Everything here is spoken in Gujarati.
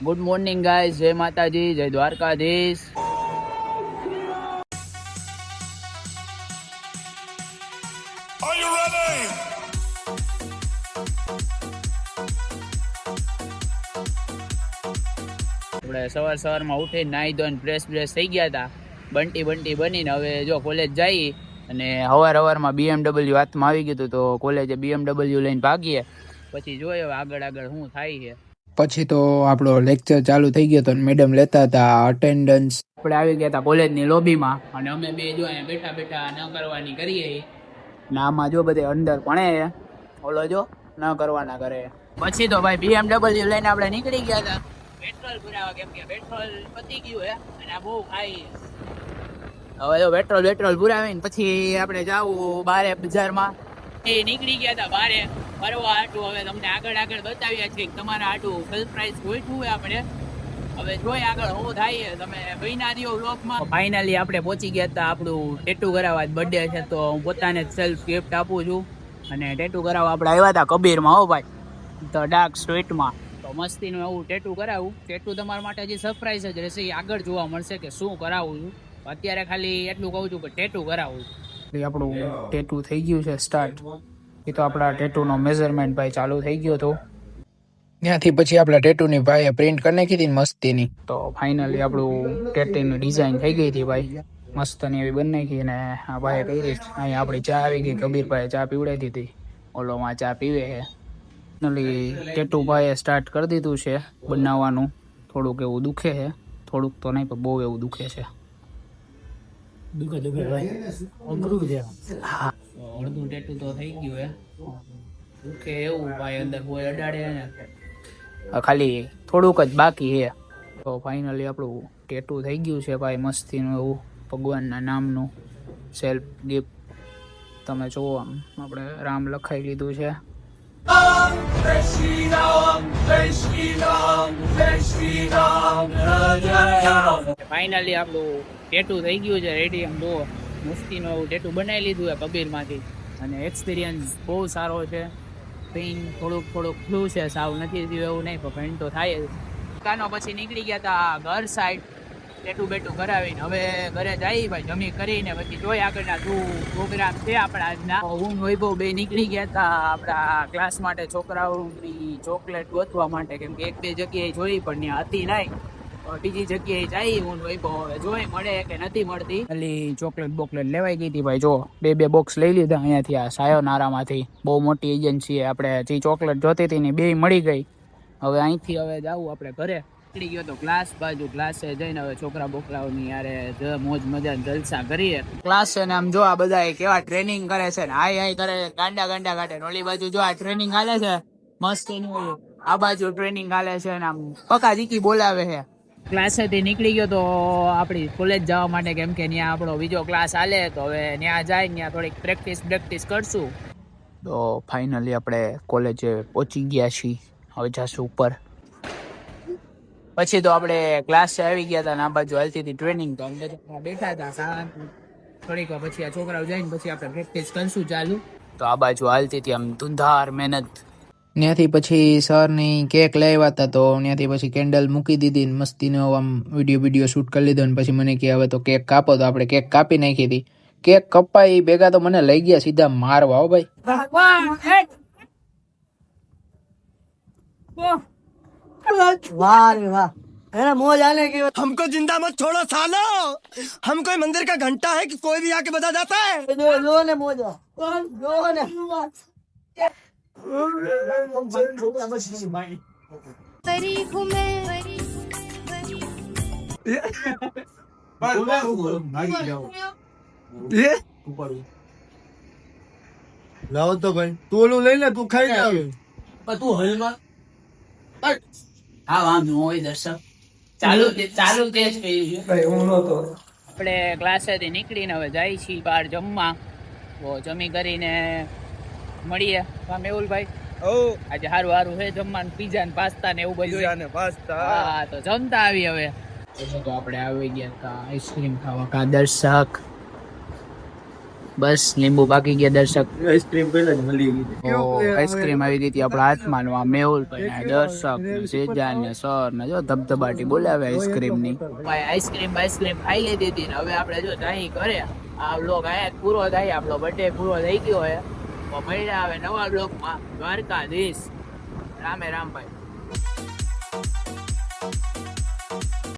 ગુડ મોર્નિંગ ગાઈઝ, જય માતાજી, જય દ્વારકાધીશ. આપણે સવારમાં ઉઠીને નાહી ધોઈને ફ્રેશ થઈ ગયા હતા, બંટી બનીને હવે જો કોલેજ જઈએ. અને સવારમાં BMW હાથમાં આવી ગયું હતું, તો કોલેજે BMW લઈને ભાગીએ. પછી જોઈએ હવે આગળ શું થાય છે. પછી તો આપણો લેક્ચર ચાલુ થઈ ગયો હતો, મેડમ લેતા હતા અટેન્ડન્સ. આપણે આવી ગયા હતા કોલેજની લોબીમાં, અને અમે બે જો અહીંયા બેઠા ન કરવાની કરીએ. ને આમાં જો બધે અંદર ભણે ઓલો જો ન કરવાના કરે. પછી તો ભાઈ BMW લઈને આપણે નીકળી ગયા હતા પેટ્રોલ પુરાવા, કેમ કે પેટ્રોલ પતી ગયું હે અને આ બહુ ખાઈ. હવે તો પેટ્રોલ પુરાવીને પછી આપણે જાવું બારે બજારમાં. એ નીકળી ગયા હતા બારે ફરવા હાટું. હવે તમને આગળ બતાવ્યા છે તમારા હાટું સરપ્રાઈઝ ગોઠવું હોય આપણે. હવે જોઈ આગળ શું થાય તમે બહીના દિયો વ્લોગમાં. ફાઇનલી આપણે પહોંચી ગયા હતા આપણું ટેટુ કરાવવા. બર્થડે છે તો હું પોતાને સેલ્ફ ગિફ્ટ આપું છું. અને ટેટુ કરાવવા આપણે આવ્યા હતા કબીરમાં, હો ભાઈ, ધ ડાર્ક સ્ટ્રીટમાં. તો મસ્તીનું એવું ટેટુ કરાવું. ટેટુ તમારા માટે હજી સરપ્રાઈઝ જ રહેશે, આગળ જોવા મળશે કે શું કરાવું છું. અત્યારે ખાલી એટલું કહું છું કે ટેટુ કરાવું છું. આપણું ટેટુ થઈ ગયું છે સ્ટાર્ટ. એ તો આપણા ટેટુનો મેઝરમેન્ટ ભાઈ ચાલુ થઈ ગયો હતો. ત્યાંથી પછી આપણા ટેટુની ભાઈએ પ્રિન્ટ કરી નાખી હતી મસ્તીની. તો ફાઇનલી આપણું ટેટુની ડિઝાઇન થઈ ગઈ હતી ભાઈ, મસ્તની એવી બની નાખી. અને આ ભાઈએ કરી અહીંયા આપણી ચા આવી ગઈ. કબીરભાઈએ ચા પીવડાવી દીધી, ઓલોમાં ચા પીવે છે. ફાઇનલી ટેટુ ભાઈએ સ્ટાર્ટ કરી દીધું છે બનાવવાનું. થોડુંક એવું દુખે છે, થોડુંક તો નહીં પણ બહુ એવું દુખે છે. દુખે ભાઈ, અઘરું છે. હા, અડધું ટેટુ તો થઈ ગયું હે. દુખે એવું ભાઈ, અંદર કોઈ અડાડે ને ખાલી થોડુંક જ બાકી છે. તો ફાઇનલી આપણું ટેટુ થઈ ગયું છે ભાઈ, મસ્તીનું એવું ભગવાનના નામનું સેલ્ફ ગિફ્ટ. તમે જુઓ, આપણે રામ લખાઈ લીધું છે. ફાઇનલી આપણું ટેટુ થઈ ગયું છે રેડી. આમ જુઓ, મસ્તીનું એવું ટેટુ બનાવી લીધું છે કબીરમાંથી. અને એક્સપિરિયન્સ બહુ સારો છે. પેઇન થોડુંક ફ્લુ છે, સાવ નથી થયું એવું નહીં, પણ પેઇન તો થાય જ. કાનો પછી નીકળી ગયા હતા ઘર સાઈડ ટેટુ બેટુ કરાવીને. હવે ઘરે જઈ ભાઈ, જમી કરીને પછી જોઈ આગળના શું પ્રોગ્રામ છે આપણા આજના. હું વૈભવ બે નીકળી ગયા હતા આપણા ક્લાસ માટે છોકરાઓની ચોકલેટ ગોતવા માટે, કેમ કે એક બે જગ્યાએ જોઈ પણ ત્યાં હતી નહીં. બીજી જગ્યાએ જઈ હું વૈભવ, હવે જોઈ મળે કે નથી મળતી. ખાલી ચોકલેટ બોકલેટ લેવાઈ ગઈ હતી ભાઈ. જો બે બોક્સ લઈ લીધા અહીંયાથી, આ સાયોનારામાંથી. બહુ મોટી એજન્સી. આપણે જે ચોકલેટ જોતી હતી ને બે મળી ગઈ. હવે અહીંથી હવે જાવું આપણે ઘરે. નીકળી ગયો તો ક્લાસ બાજુ. ક્લાસે જઈને હવે છોકરા બોકરાઓની યારે મોજ મજા જલસા કરીએ. ક્લાસ છે ને આમ જો આ બધા કેવા ટ્રેનિંગ કરે છે ને હાઈ કરે, ગાંડા કાઢે. ઓલી બાજુ જો આ ટ્રેનિંગ હાલે છે મસ્ત એનું, આ બાજુ ટ્રેનિંગ હાલે છે ને આમ પકા જીકી બોલાવે છે. ક્લાસેથી નીકળી ગયો તો આપણી કોલેજ જવા માટે, કેમ કે ત્યાં આપણો બીજો ક્લાસ હાલે. તો હવે ત્યાં જાય, ત્યાં થોડીક પ્રેક્ટિસ કરશું. તો ફાઇનલી આપણે કોલેજે પહોંચી ગયા છીએ. હવે જશું ઉપર. પછી તો આપણે ક્લાસે આવી ગયા હતા ને આ બાજુ હાલતી હતી ટ્રેનિંગ. તો અમે બેઠા હતા થોડીક વાર. પછી આ છોકરાઓ જઈને પછી આપણે પ્રેક્ટિસ કરશું ચાલુ. તો આ બાજુ હાલતી હતી આમ ધુંધાર મહેનત. ત્યાંથી પછી સરની કેક લાવ્યા હતા, તો ત્યાંથી પછી કેન્ડલ મૂકી દીધી ને મસ્તીનો આમ વિડીયો શૂટ કરી લીધો. ને પછી મને કે હવે તો કેક કાપો. તો આપણે કેક કાપી નાખી હતી. કેક કપાઈ ભેગા તો મને લઈ ગયા સીધા મારવા. હો ભાઈ, वाह रे वाह, है मौज आने की। हमको जिंदा मत छोड़ो सालो, हम कोई मंदिर का घंटा है कि कोई भी आके बजा जाता है। दो ने मौज, दो ने परी हूँ मैं, ये लाओ तो भाई, तू ओલું લઈ લે, તું ખાઈ લે. તું હલમાં હા વાંધો હોય દર્શક. ચાલુ તેજ કર્યું છે. આપણે ક્લાસેથી નીકળીને હવે જાય છીએ બહાર જમવા. તો જમી કરીને મળીએ. હા મેહુલભાઈ, આજે સારું છે જમવાનું, પીઝા ને પાસ્તા ને એવું બધું. હા તો જમતા આવી હવે. તો આપણે આવી ગયા હતા આઈસ્ક્રીમ ખાવા. કા દર્શક બસ લીંબુ બાકી ગયા દર્શક. આઈસ્ક્રીમ પહેલા જ મળી ગઈ. આઈસ્ક્રીમ આવી ગઈ હતી આપણા હાથમાં ને આ મેહુલભાઈ ને દર્શક ને સેજાન ને સર ને જો ધબધબાટી બોલાવે આઈસ્ક્રીમ ની. ભાઈ આઈસ્ક્રીમ ખાઈ લીધી હતી ને હવે આપણે જો જાય કરે આ વ્લોગ આયા પૂરો થાય, આપણો બર્થડે પૂરો થઈ ગયો હોય તો મળ્યા હવે નવા વ્લોગમાં. દ્વારકાધીશ. રામે રામ ભાઈ.